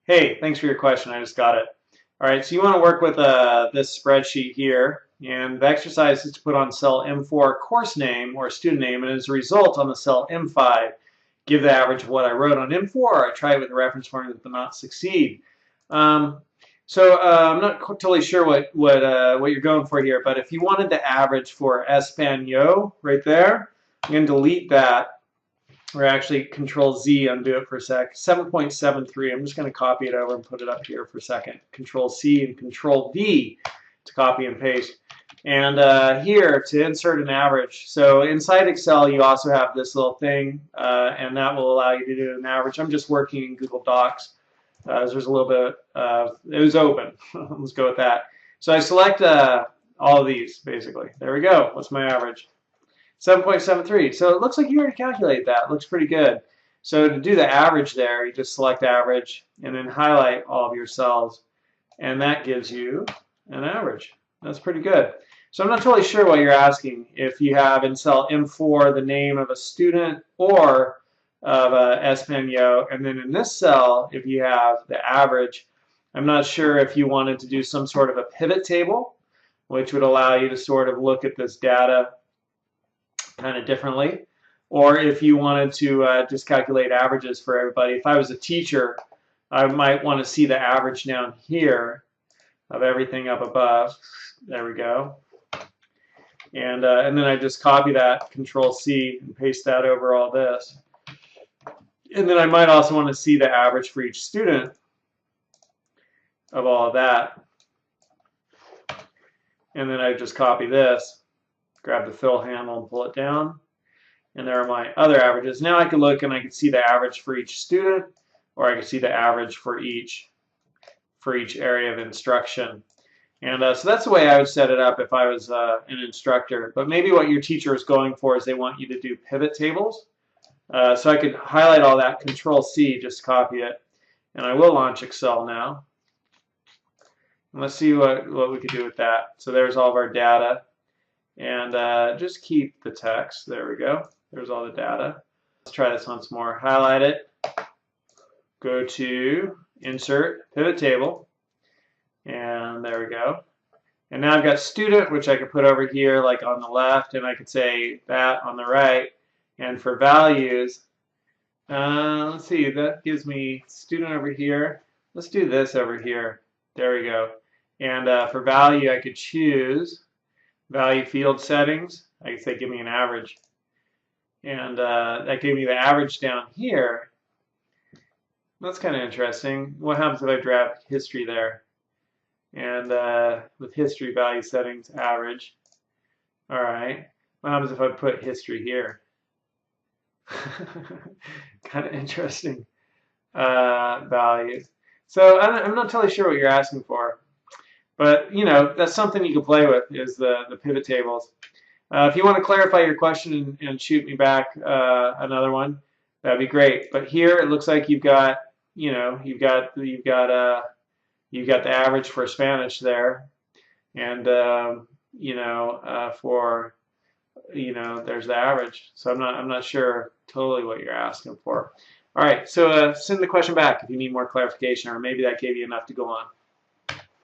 Hey, thanks for your question. I just got it. All right, so you want to work with this spreadsheet here, and the exercise is to put on cell M4 course name or student name, and as a result on the cell M5, give the average of what I wrote on M4. I try it with the reference formula but not succeed. Um, I'm not totally sure what you're going for here, but if you wanted the average for Espanol right there, I'm going to delete that or actually Control Z, undo it for a sec. 7.73. I'm just going to copy it over and put it up here for a second. Control C and Control V to copy and paste. And here to insert an average. So inside Excel, you also have this little thing, and that will allow you to do an average. I'm just working in Google Docs. There's a little bit. It was open. Let's go with that. So I select all of these basically. There we go. What's my average? 7.73. So it looks like you already calculated that. It looks pretty good. So to do the average there, you just select average and then highlight all of your cells. And that gives you an average. That's pretty good. So I'm not totally sure what you're asking. If you have in cell M4 the name of a student or of Espanol, and then in this cell, if you have the average, I'm not sure if you wanted to do some sort of a pivot table, which would allow you to sort of look at this data kind of differently, or if you wanted to just calculate averages for everybody. If I was a teacher, I might want to see the average down here of everything up above. There we go. And then I just copy that, Control C, and paste that over all this. And then I might also want to see the average for each student of all of that. And then I just copy this, grab the fill handle and pull it down. And there are my other averages. Now I can look and I can see the average for each student, or I can see the average for each area of instruction. And so that's the way I would set it up if I was an instructor. But maybe what your teacher is going for is they want you to do pivot tables. So I could highlight all that, Control C, just copy it. And I will launch Excel now. And let's see what we could do with that. So there's all of our data. And just keep the text. There we go. There's all the data. Let's try this once more. Highlight it. Go to Insert, Pivot Table. And there we go. And now I've got student, which I could put over here like on the left, and I could say that on the right. And for values, let's see, that gives me student over here. Let's do this over here. There we go. And for value, I could choose value field settings. I could say give me an average. And that gave me the average down here. That's kind of interesting. What happens if I drag history there? And with history value settings, average. All right. What happens if I put history here? Kind of interesting values. So I'm not totally sure what you're asking for. But, you know, that's something you can play with, is the pivot tables. If you want to clarify your question and shoot me back another one, that'd be great. But here it looks like you've got, you know, you've got the average for Spanish there, and you know, for, you know, there's the average. So I'm not sure totally what you're asking for. All right, so send the question back if you need more clarification, or maybe that gave you enough to go on.